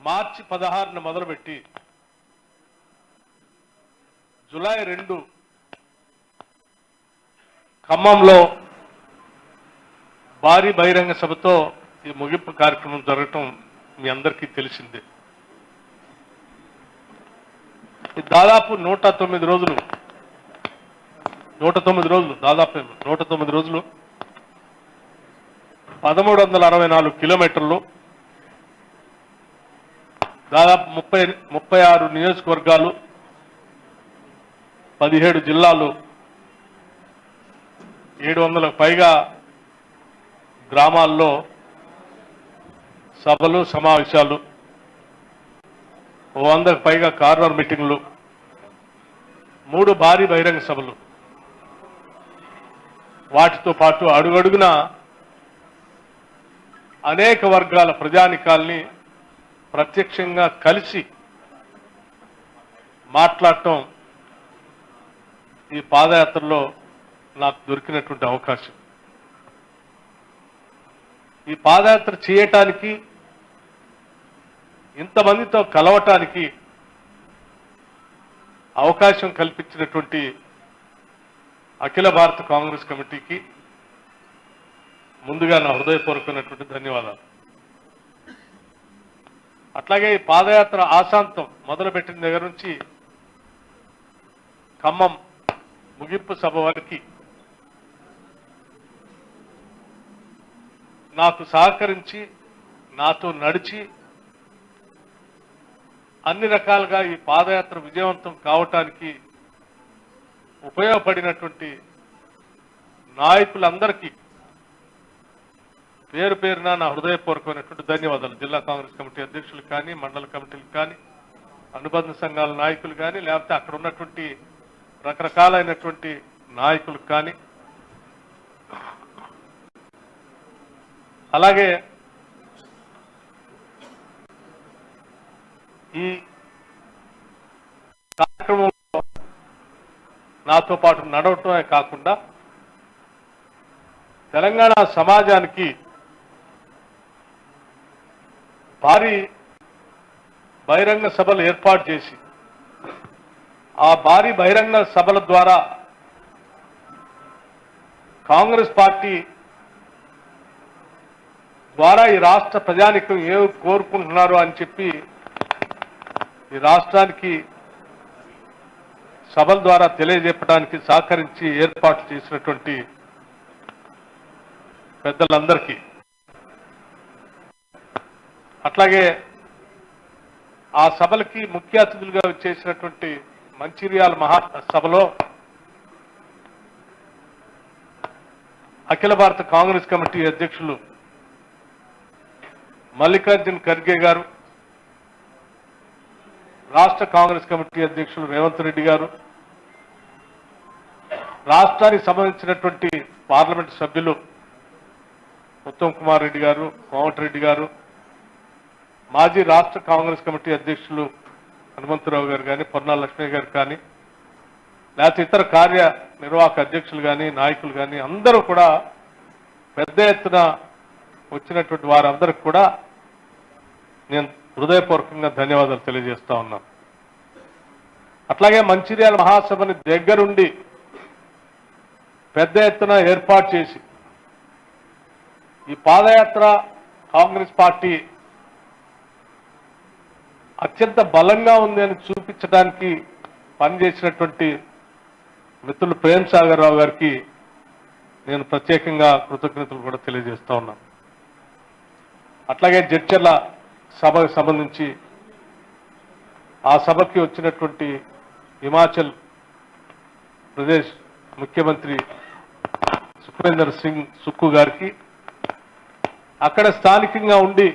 మార్చి 16న మొదలుపెట్టి జూలై 2 ఖమ్మంలో భారీ బహిరంగ సభతో ఈ ముగింపు కార్యక్రమం జరగటం మీ అందరికీ తెలిసిందే. దాదాపు 109 రోజులు దాదాపు 109 రోజులు 1364 కిలోమీటర్లు, దాదాపు 36 నియోజకవర్గాలు, 17 జిల్లాలు, 700లకు పైగా గ్రామాల్లో సభలు, సమావేశాలు, 100కు పైగా కార్నర్ మీటింగ్లు, 3 భారీ బహిరంగ సభలు, వాటితో పాటు అడుగడుగున అనేక వర్గాల ప్రజానికాల్ని ప్రత్యక్షంగా కలిసి మాట్లాడటం ఈ పాదయాత్రలో నాకు దొరికినటువంటి అవకాశం. ఈ పాదయాత్ర చేయటానికి, ఇంతమందితో కలవటానికి అవకాశం కల్పించినటువంటి అఖిల భారత కాంగ్రెస్ కమిటీకి ముందుగా నా హృదయపూర్వకమైనటువంటి ధన్యవాదాలు. అట్లాగే ఈ పాదయాత్ర ఆశాంతం మొదలుపెట్టిన దగ్గర నుంచి ఖమ్మం ముగింపు సభ వరకు నాకు సహకరించి, నాతో నడిచి అన్ని రకాలుగా ఈ పాదయాత్ర విజయవంతం కావటానికి ఉపయోగపడినటువంటి నాయకులందరికీ పేరు పేరున నా హృదయపూర్వకమైనటువంటి ధన్యవాదాలు. జిల్లా కాంగ్రెస్ కమిటీ అధ్యక్షులు కానీ, మండల కమిటీలు కానీ, అనుబంధ సంఘాల నాయకులు కానీ, లేకపోతే అక్కడ ఉన్నటువంటి రకరకాలైనటువంటి నాయకులు కానీ, అలాగే ఈ కార్యక్రమంలో నాతో పాటు నడవటమే కాకుండా తెలంగాణ సమాజానికి భారీ బహిరంగ సభలు ఏర్పాటు చేసి, ఆ భారీ బహిరంగ సభల ద్వారా కాంగ్రెస్ పార్టీ ద్వారా ఈ రాష్ట్ర ప్రజానికం ఏం కోరుకుంటున్నారు అని చెప్పి ఈ రాష్ట్రానికి సభల ద్వారా తెలియజెప్పడానికి సహకరించి ఏర్పాటు చేసినటువంటి పెద్దలందరికీ, అట్లాగే ఆ సభలకి ముఖ్య అతిథులుగా చేసినటువంటి మంచిర్యాల మహాసభలో అఖిల భారత కాంగ్రెస్ కమిటీ అధ్యక్షులు మల్లికార్జున్ ఖర్గే గారు, రాష్ట్ర కాంగ్రెస్ కమిటీ అధ్యక్షులు రేవంత్ రెడ్డి గారు, రాష్ట్రానికి సంబంధించినటువంటి పార్లమెంటు సభ్యులు ఉత్తమ్ కుమార్ రెడ్డి గారు, కోమటిరెడ్డి గారు, మాజీ రాష్ట్ర కాంగ్రెస్ కమిటీ అధ్యక్షులు హనుమంతరావు గారు కానీ, పొన్నాల లక్ష్మయ్య గారు కానీ, లేకపోతే ఇతర కార్యనిర్వాహక అధ్యక్షులు కానీ, నాయకులు కానీ అందరూ కూడా పెద్ద ఎత్తున వచ్చినటువంటి వారందరికి కూడా నేను హృదయపూర్వకంగా ధన్యవాదాలు తెలియజేస్తా ఉన్నాను. అట్లాగే మంచిర్యాల మహాసభని దగ్గరుండి పెద్ద ఎత్తున ఏర్పాటు చేసి ఈ పాదయాత్ర కాంగ్రెస్ పార్టీ అత్యంత బలంగా ఉంది అని చూపించడానికి పనిచేసినటువంటి మిత్రులు ప్రేమ్ సాగర్ రావు గారికి నేను ప్రత్యేకంగా కృతజ్ఞతలు కూడా తెలియజేస్తా ఉన్నాను. అట్లాగే జడ్చర్ల సభకు సంబంధించి ఆ సభకి వచ్చినటువంటి హిమాచల్ ప్రదేశ్ ముఖ్యమంత్రి సుఖ్వీందర్ సింగ్ సుక్కు గారికి, అక్కడ స్థానికంగా ఉండి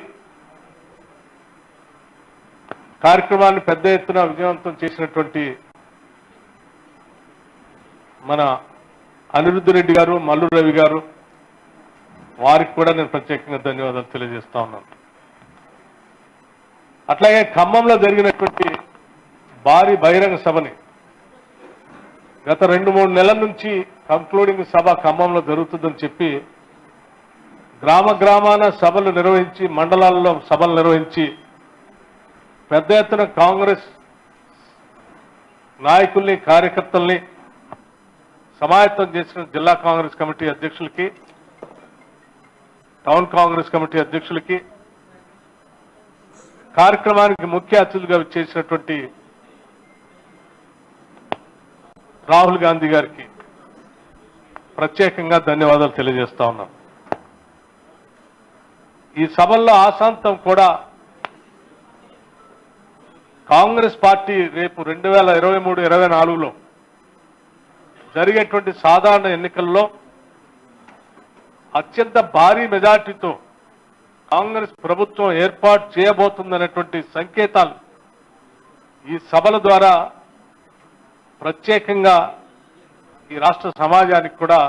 కార్యక్రమాన్ని పెద్ద ఎత్తున విజయవంతం చేసినటువంటి మన అనిరుద్ధ రెడ్డి గారు, మల్లు రవి గారు, వారికి కూడా నేను ప్రత్యేకంగా ధన్యవాదాలు తెలియజేస్తా ఉన్నాను. అట్లాగే ఖమ్మంలో జరిగినటువంటి భారీ బహిరంగ సభని గత 2-3 నెలల నుంచి కంక్లూడింగ్ సభ ఖమ్మంలో జరుగుతుందని చెప్పి గ్రామాన సభలు నిర్వహించి, మండలాల్లో సభలు నిర్వహించి పెద్ద ఎత్తున కాంగ్రెస్ నాయకుల్ని కార్యకర్తల్ని సమాయత్తం చేసిన జిల్లా కాంగ్రెస్ కమిటీ అధ్యక్షులకి, టౌన్ కాంగ్రెస్ కమిటీ అధ్యక్షులకి, కార్యక్రమానికి ముఖ్య అతిథులుగా చేసినటువంటి రాహుల్ గాంధీ గారికి ప్రత్యేకంగా ధన్యవాదాలు తెలియజేస్తా ఉన్నాం. ఈ సభల్లో ఆశాంతం కూడా కాంగ్రెస్ పార్టీ రేపు 2023-24లో జరిగేటువంటి సాధారణ ఎన్నికల్లో అత్యంత భారీ మెజార్టీతో కాంగ్రెస్ ప్రభుత్వం ఏర్పాటు చేయబోతుందనేటువంటి సంకేతాలు ఈ సభల ద్వారా ప్రత్యేకంగా ఈ రాష్ట్ర సమాజానికి కూడా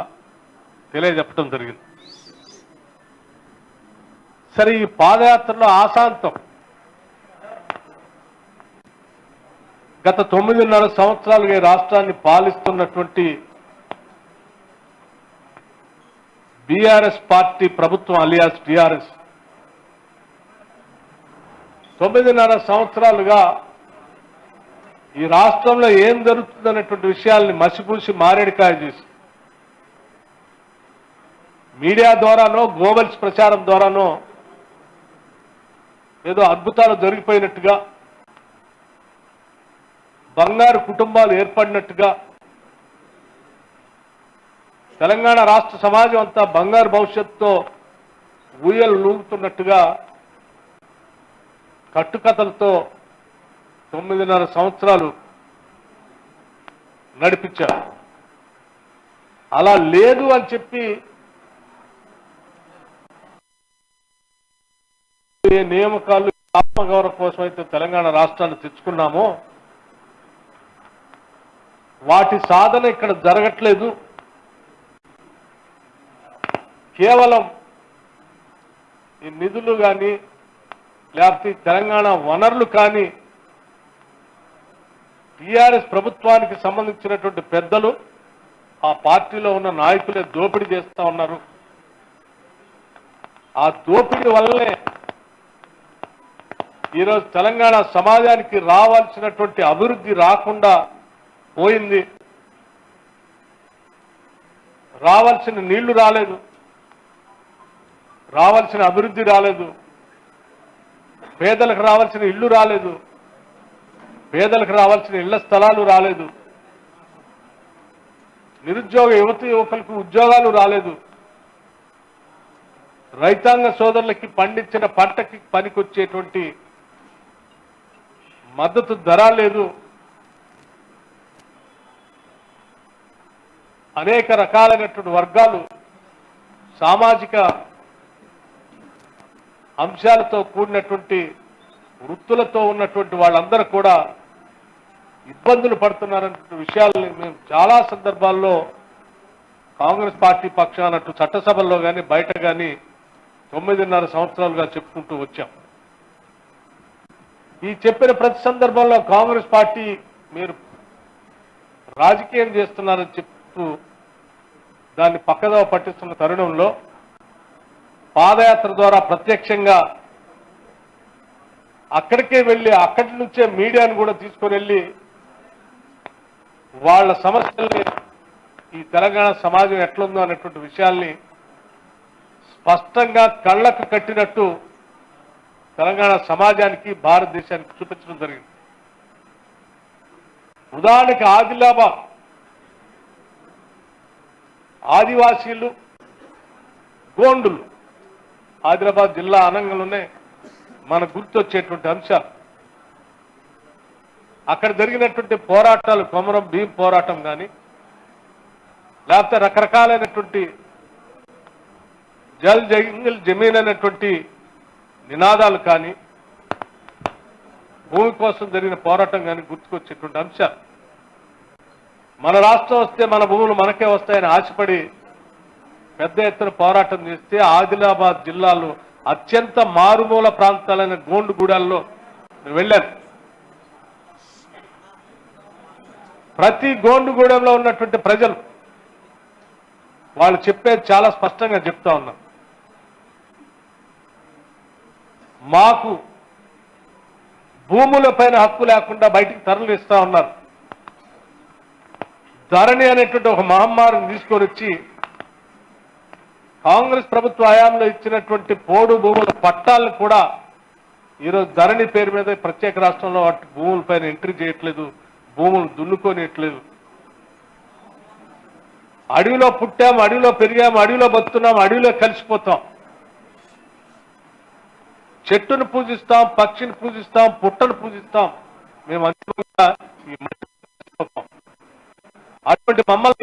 తెలియజెప్పడం జరిగింది. సరే, ఈ పాదయాత్రలో ఆశాంతం గత 9.5 సంవత్సరాలుగా ఈ రాష్ట్రాన్ని పాలిస్తున్నటువంటి బీఆర్ఎస్ పార్టీ ప్రభుత్వం అలియాస్ టీఆర్ఎస్ 9.5 సంవత్సరాలుగా ఈ రాష్ట్రంలో ఏం జరుగుతుందనేటువంటి విషయాల్ని మసిపూసి మారేడికాయ చేసి మీడియా ద్వారానో గ్లోబల్స్ ప్రచారం ద్వారానో ఏదో అద్భుతాలు జరిగిపోయినట్టుగా, బంగారు కుటుంబాలు ఏర్పడినట్టుగా, తెలంగాణ రాష్ట్ర సమాజం అంతా బంగారు భవిష్యత్తుతో ఊయలు లూగుతున్నట్టుగా కట్టుకథలతో 9.5 సంవత్సరాలు నడిపించారు. అలా లేదు అని చెప్పి ఏ నియామకాలు ఆత్మగౌరవం కోసం అయితే తెలంగాణ రాష్ట్రాన్ని తెచ్చుకున్నామో వాటి సాధన ఇక్కడ జరగట్లేదు. కేవలం ఈ నిధులు కానీ లేకపోతే తెలంగాణ వనరులు కానీ టీఆర్ఎస్ ప్రభుత్వానికి సంబంధించినటువంటి పెద్దలు, ఆ పార్టీలో ఉన్న నాయకులే దోపిడీ చేస్తా ఉన్నారు. ఆ దోపిడీ వల్లనే ఈరోజు తెలంగాణ సమాజానికి రావాల్సినటువంటి అభివృద్ధి రాకుండా పోయింది. రావాల్సిన నీళ్లు రాలేదు, రావాల్సిన అభివృద్ధి రాలేదు, పేదలకు రావాల్సిన ఇళ్లు రాలేదు, పేదలకు రావాల్సిన ఇళ్ల స్థలాలు రాలేదు, నిరుద్యోగ యువకులకు ఉద్యోగాలు రాలేదు, రైతాంగ సోదరులకి పండించిన పంటకి పనికొచ్చేటువంటి మద్దతు ధర లేదు. అనేక రకాలైనటువంటి వర్గాలు, సామాజిక అంశాలతో కూడినటువంటి వృత్తులతో ఉన్నటువంటి వాళ్ళందరూ కూడా ఇబ్బందులు పడుతున్నారనే విషయాల్ని మేము చాలా సందర్భాల్లో కాంగ్రెస్ పార్టీ పక్షాన చట్టసభల్లో కానీ బయట కానీ 9.5 సంవత్సరాలుగా చెప్పుకుంటూ వచ్చాం. ఈ చెప్పిన ప్రతి సందర్భంలో కాంగ్రెస్ పార్టీ మీరు రాజకీయం చేస్తున్నారని చెప్తూ దాన్ని పక్కదోవ పట్టిస్తున్న తరుణంలో పాదయాత్ర ద్వారా ప్రత్యక్షంగా అక్కడికే వెళ్ళి అక్కడి నుంచే మీడియాను కూడా తీసుకొని వెళ్ళి వాళ్ళ సమస్యల్ని, ఈ తెలంగాణ సమాజం ఎట్లుందో అనేటువంటి విషయాల్ని స్పష్టంగా కళ్ళకు కట్టినట్టు తెలంగాణ సమాజానికి, భారతదేశానికి చూపించడం జరిగింది. ఉదాహరణకి ఆదిలాబాద్ ఆదివాసీలు, గోండులు, ఆదిలాబాద్ జిల్లా అనంగంలోనే మనకు గుర్తొచ్చేటువంటి అంశాలు. అక్కడ జరిగినటువంటి పోరాటాలు, కొమరం భీం పోరాటం కానీ, లేకపోతే రకరకాలైనటువంటి జల్ జంగిల్ జమీన్ అనేటువంటి నినాదాలు కానీ, భూమి కోసం జరిగిన పోరాటం కానీ గుర్తుకొచ్చేటువంటి అంశాలు. మన రాష్ట్రం వస్తే మన భూములు మనకే వస్తాయని ఆశపడి పెద్ద ఎత్తున పోరాటం చేస్తే ఆదిలాబాద్ జిల్లాలో అత్యంత మారుమూల ప్రాంతాలైన గోండుగూడాల్లో వెళ్ళాను. ప్రతి గోండుగూడెంలో ఉన్నటువంటి ప్రజలు వాళ్ళు చెప్పేది చాలా స్పష్టంగా చెప్తా ఉన్నారు. మాకు భూములపైన హక్కు లేకుండా బయటికి తరలిస్తా ఉన్నారు. ధరణి అనేటువంటి ఒక మహమ్మారిని తీసుకొని వచ్చి కాంగ్రెస్ ప్రభుత్వ హయాంలో ఇచ్చినటువంటి పోడు భూముల పట్టాలను కూడా ఈరోజు ధరణి పేరు మీద ప్రత్యేక రాష్ట్రంలో వాటి భూములపైన ఎంట్రీ చేయట్లేదు, భూములు దున్నుకోనియట్లేదు. అడవిలో పుట్టాము, అడవిలో పెరిగాము, అడవిలో బతుకున్నాము, అడవిలో కలిసిపోతాం. చెట్టును పూజిస్తాం, పక్షిని పూజిస్తాం, పుట్టను పూజిస్తాం. మేము అంతిమంగా ఈ మట్టి అటువంటి మమ్మల్ని